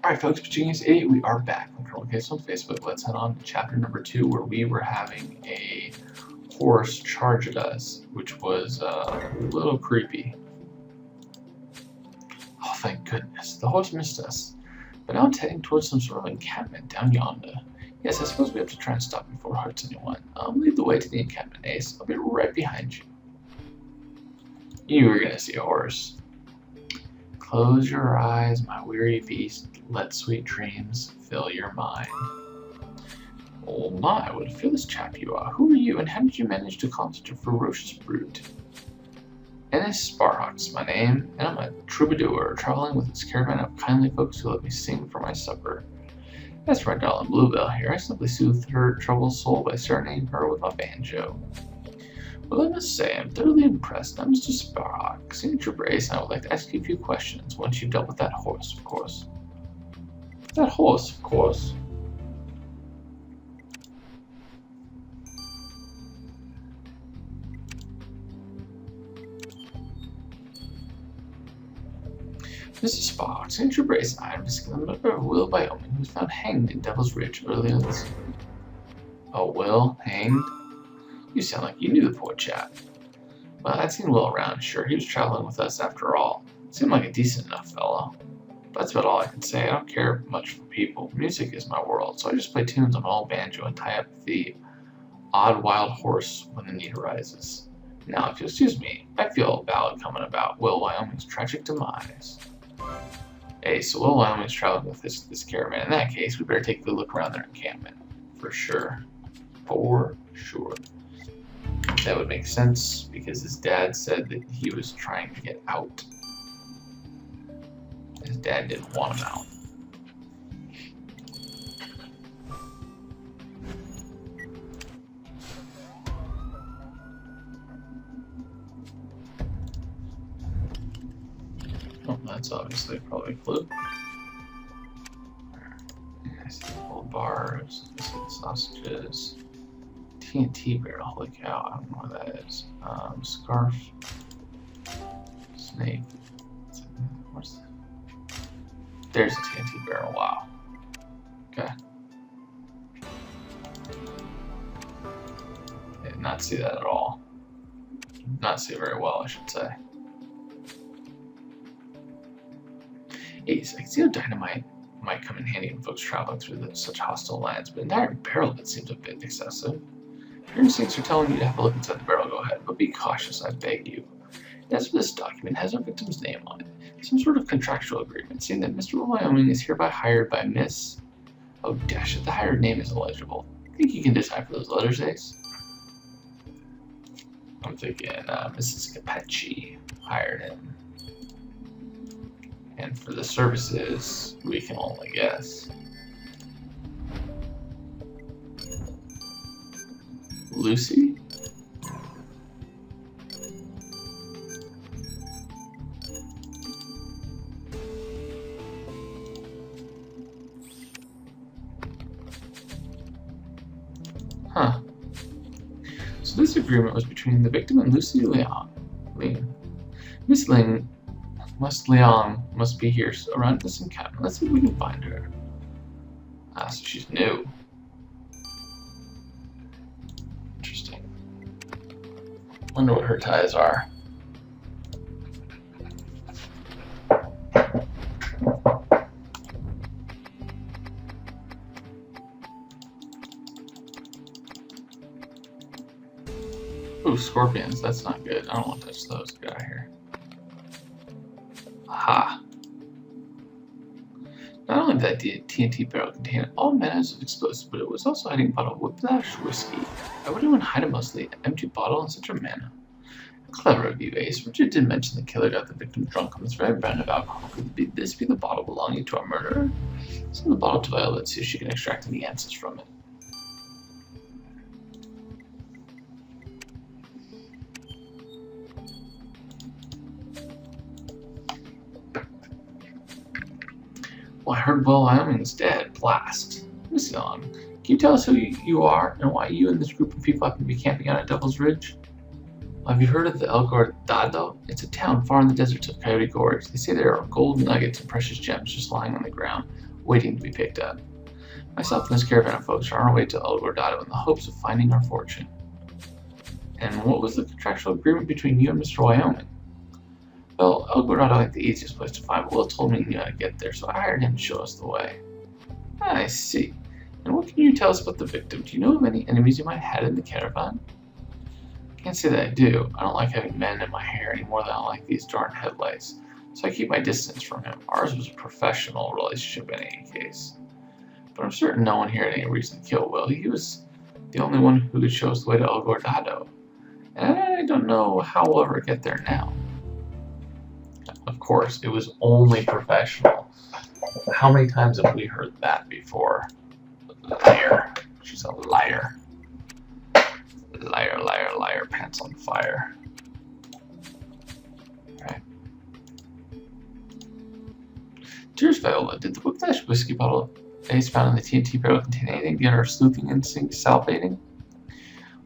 Alright folks, Genius 8, we are back on Colonel Case on Facebook. Let's head on to chapter number 2, where we were having a horse charge at us, which was a little creepy. Oh, thank goodness. The horse missed us, but now it's heading towards some sort of encampment down yonder. Yes, I suppose we have to try and stop before it hurts anyone. Lead the way to the encampment, Ace. I'll be right behind you. You were gonna see a horse. Close your eyes, my weary beast. Let sweet dreams fill your mind. Oh my, what a fearless chap you are. Who are you, and how did you manage to calm such a ferocious brute? Ennis Sparhawk's my name, and I'm a troubadour, traveling with this caravan of kindly folks who let me sing for my supper. As for my darling Bluebell here, I simply soothe her troubled soul by serenading her with my banjo. Well, I must say, I'm thoroughly impressed. Now, Mr. Sparhawk, Signature Brace, and I would like to ask you a few questions once you've dealt with that horse, of course. That horse, of course. Mr. Sparhawk, Signature Brace, and I am visiting the member of Will Wyoming, who was found hanged in Devil's Ridge earlier this year. Oh, Will? Hanged? You sound like you knew the poor chap. Well, I'd seen Will around, sure. He was traveling with us after all. Seemed like a decent enough fellow. But that's about all I can say. I don't care much for people. Music is my world, so I just play tunes on my old banjo and tie up the odd wild horse when the need arises. Now, if you'll excuse me, I feel a ballad coming about Will Wyoming's tragic demise. Hey, so Will Wyoming's traveling with this caravan. In that case, we better take a good look around their encampment. For sure. For sure. That would make sense, because his dad said that he was trying to get out. His dad didn't want him out. Oh, that's obviously probably a clue. I see gold bars, I see the sausages. TNT barrel, holy cow, I don't know what that is. Scarf. Snake. What's that? There's a TNT barrel, wow. Okay. I did not see that at all. Did not see it very well, I should say. Ace, I can see how dynamite might come in handy when folks traveling through such hostile lands, but an iron barrel of it seems a bit excessive. Your instincts are telling you to have a look inside the barrel, go ahead, but be cautious, I beg you. As for this document, it has our victim's name on it. Some sort of contractual agreement saying that Mr. Wyoming is hereby hired by Miss... Oh, dash it, the hired name is illegible. Think you can decipher those letters, Ace? I'm thinking Mrs. Capacci hired him. And for the services, we can only guess. Lucy? Huh. So this agreement was between the victim and Lucy Leon. Miss Leon must be here around this encampment. Let's see if we can find her. Ah, so she's new. Interesting. Wonder what her ties are. Ooh, scorpions. That's not good. I don't want to touch those. Get out of here. Aha. Not only did that TNT barrel contain all manners of explosives, but it was also hiding a bottle of whiplash whiskey. Why would anyone hide a mostly empty bottle in such a manner? Clever of you, Ace. Richard did mention the killer got the victim drunk on this very brand of alcohol. Could this be the bottle belonging to our murderer? Send the bottle to Violet, see if she can extract any answers from it. Well, I heard Will Wyoming is dead. Blast. Miss Young, can you tell us who you are and why you and this group of people happen to be camping out at Devil's Ridge? Have you heard of the El Guardado? It's a town far in the deserts of Coyote Gorge. They say there are gold nuggets and precious gems just lying on the ground. waiting to be picked up. Myself and this caravan of folks are on our way to El Guardado in the hopes of finding our fortune. And what was the contractual agreement between you and Mr. Wyoming? Well, El Guardado ain't the easiest place to find, but Will told me he knew how to get there, so I hired him to show us the way. I see. And what can you tell us about the victim? Do you know of any enemies you might have had in the caravan? Can't say that I do. I don't like having men in my hair any more than I like these darn headlights, so I keep my distance from him. Ours was a professional relationship in any case. But I'm certain no one here had any reason to kill Will. He was the only one who could show us the way to El Guardado. And I don't know how we'll ever get there now. Of course, it was only professional. How many times have we heard that before? Liar. She's a liar. Liar, liar, liar, pants on fire. Right. Dearest Viola, did the Whiplash whiskey bottle Ace found in the TNT barrel contain anything beyond our sleuthing instinct salivating?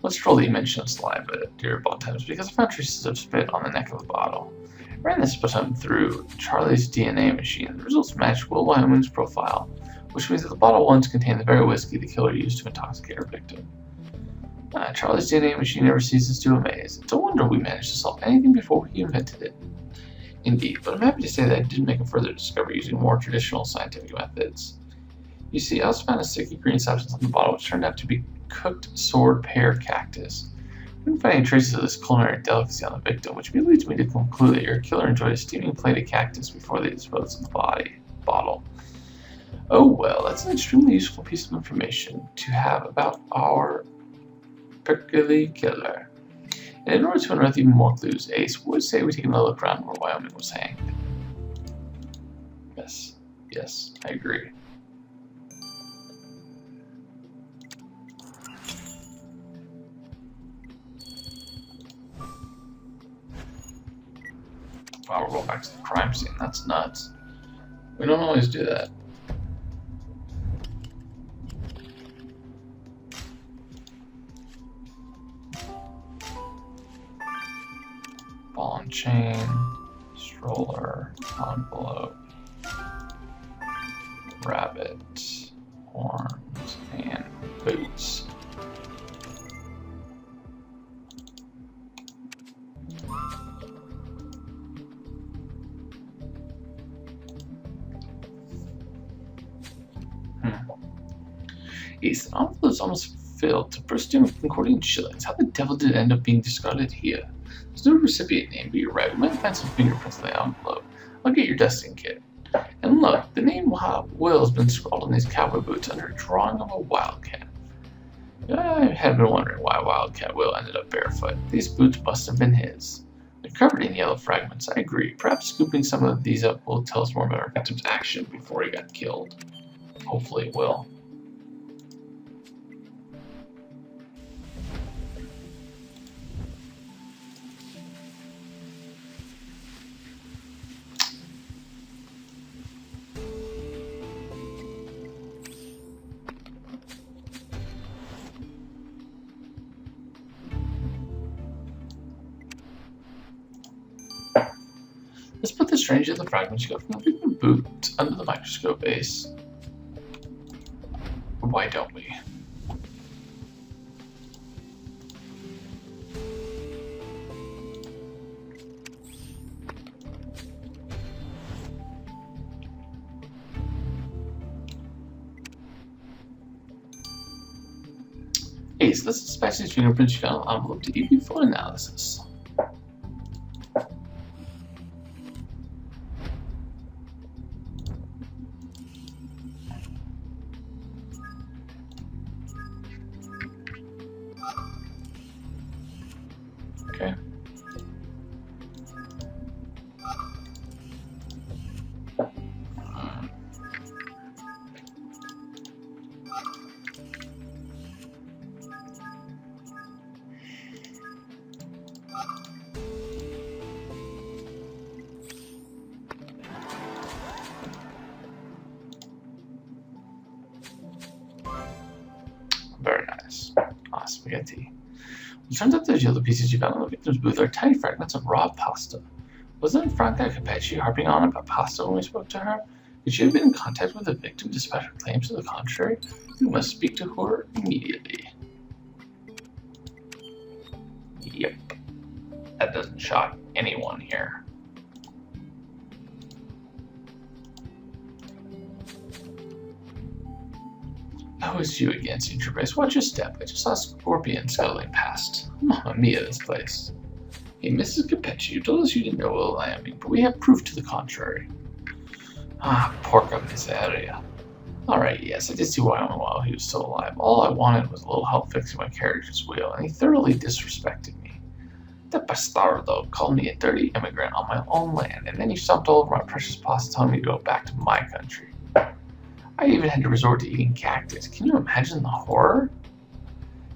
Let's troll the mention of saliva, dear Bontemps, because I found traces of spit on the neck of the bottle. I ran this button through Charlie's DNA machine. The results matched Will Wyoming's profile, which means that the bottle once contained the very whiskey the killer used to intoxicate her victim. Charlie's DNA machine never ceases to amaze. It's a wonder we managed to solve anything before he invented it. Indeed, but I'm happy to say that I did make a further discovery using more traditional scientific methods. You see, I also found a sticky green substance on the bottle which turned out to be cooked sword pear cactus. I didn't find any traces of this culinary delicacy on the victim, which leads me to conclude that your killer enjoyed a steaming plate of cactus before they disposed of the bottle. Oh well, that's an extremely useful piece of information to have about our prickly killer. And in order to unearth even more clues, Ace would say we take another look around where Wyoming was hanged. Yes, I agree. Wow, we're going back to the crime scene. That's nuts. We don't always do that. Ball and chain, stroller, envelope, rabbit, horns, and boots. Ace, the envelope is almost filled to bursting with Concordian shillings. How the devil did it end up being discarded here? There's no recipient name, but you're right. We might find some fingerprints in the envelope. I'll get your dusting kit. And look, the name Will has been scrawled on these cowboy boots under a drawing of a wildcat. I had been wondering why Wildcat Will ended up barefoot. These boots must have been his. They're covered in yellow fragments, I agree. Perhaps scooping some of these up will tell us more about our victim's action before he got killed. Hopefully it will. Let's put the strange yellow fragments you got from the victim boot under the microscope, Ace. Why don't we? Ace, let's dispatch these fingerprints you found on the envelope to EB for analysis. Okay. Very nice. Ah, spaghetti. It turns out those yellow pieces you found in the victim's booth are tiny fragments of raw pasta. Wasn't Franca Capetti harping on about pasta when we spoke to her? Could she have been in contact with the victim despite her claims to the contrary? We must speak to her immediately. Yep. That doesn't shock anyone here. Oh, it's you again, Senior Base. Watch your step. I just saw a scorpion scuttling past. Mamma mia, this place. Hey, Mrs. Capecci, you told us you didn't know Wyoming, but we have proof to the contrary. Ah, porca miseria. Alright, yes, I did see Wyoming while he was still alive. All I wanted was a little help fixing my carriage's wheel, and he thoroughly disrespected me. That bastardo called me a dirty immigrant on my own land, and then he stomped all over my precious pasta telling me to go back to my country. I even had to resort to eating cactus. Can you imagine the horror?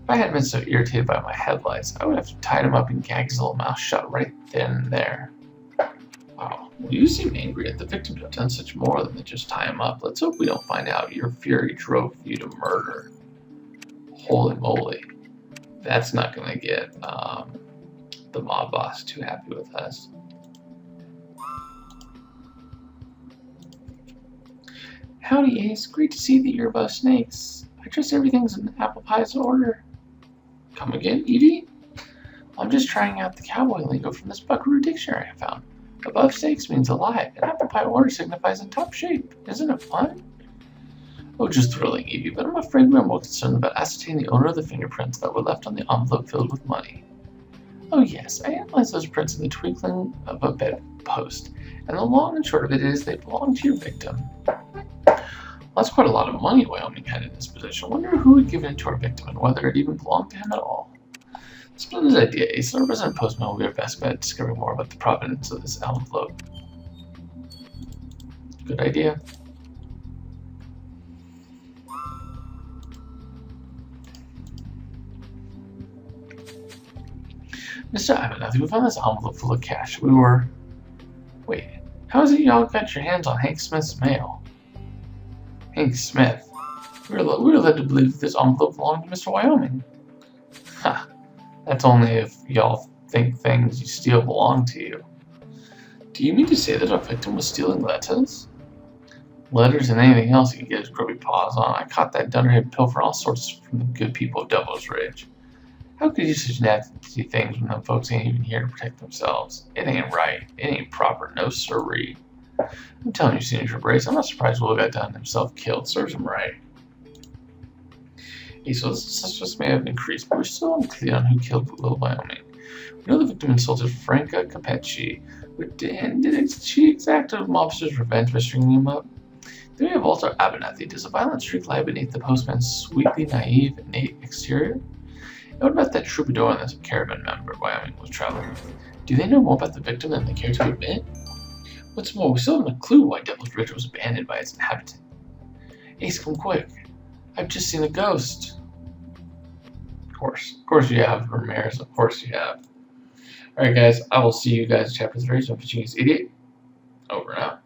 If I hadn't been so irritated by my headlights, I would have tied him up and gagged his little mouth shut right then and there. Wow, well, you seem angry at the victim to have done such more than to just tie him up. Let's hope we don't find out your fury drove you to murder. Holy moly. That's not going to get the mob boss too happy with us. Howdy, Ace. Great to see that you're above snakes. I trust everything's in apple pie's order. Come again, Evie? I'm just trying out the cowboy lingo from this buckaroo dictionary I found. Above snakes means alive, and apple pie order signifies in top shape. Isn't it fun? Oh, just thrilling, Evie, but I'm afraid we're more concerned about ascertaining the owner of the fingerprints that were left on the envelope filled with money. Oh yes, I analyzed those prints in the twinkling of a bedpost, and the long and short of it is they belong to your victim. Well, that's quite a lot of money Wyoming had in this possession. I wonder who had given it to our victim and whether it even belonged to him at all. Splendid idea, Ace. Our resident postman will be our best bet at discovering more about the provenance of this envelope. Good idea. Mr. Abernathy, we found this envelope full of cash. Wait, how is it y'all got your hands on Hank Smith's mail? Hank Smith? We were led to believe that this envelope belonged to Mr. Wyoming. Ha! That's only if y'all think things you steal belong to you. Do you mean to say that our victim was stealing letters? Letters and anything else he could get his grubby paws on. I caught that dunderhead pilfer all sorts from the good people of Devil's Ridge. How could you do such nasty things when them folks ain't even here to protect themselves? It ain't right. It ain't proper. No sirree. I'm telling you, Senior Brace, I'm not surprised Will got done himself killed. Serves him right. Okay, so this suspect may have increased, but we're still unclear on who killed Little Wyoming. We know the victim insulted Franca Capecci, and did she exact a mobster's revenge by stringing him up? Then we have Walter Abernathy. Does a violent streak lie beneath the postman's sweetly naive, innate exterior? And what about that troubadour and this caravan member Wyoming was traveling with? Do they know more about the victim than they care to admit? What's more, we still haven't a clue why Devil's Ridge was abandoned by its inhabitant. Ace, come quick. I've just seen a ghost. Of course you have, Ramirez. Of course you have. Alright guys, I will see you guys in chapter 3. So I'm fishing this idiot. Over and out.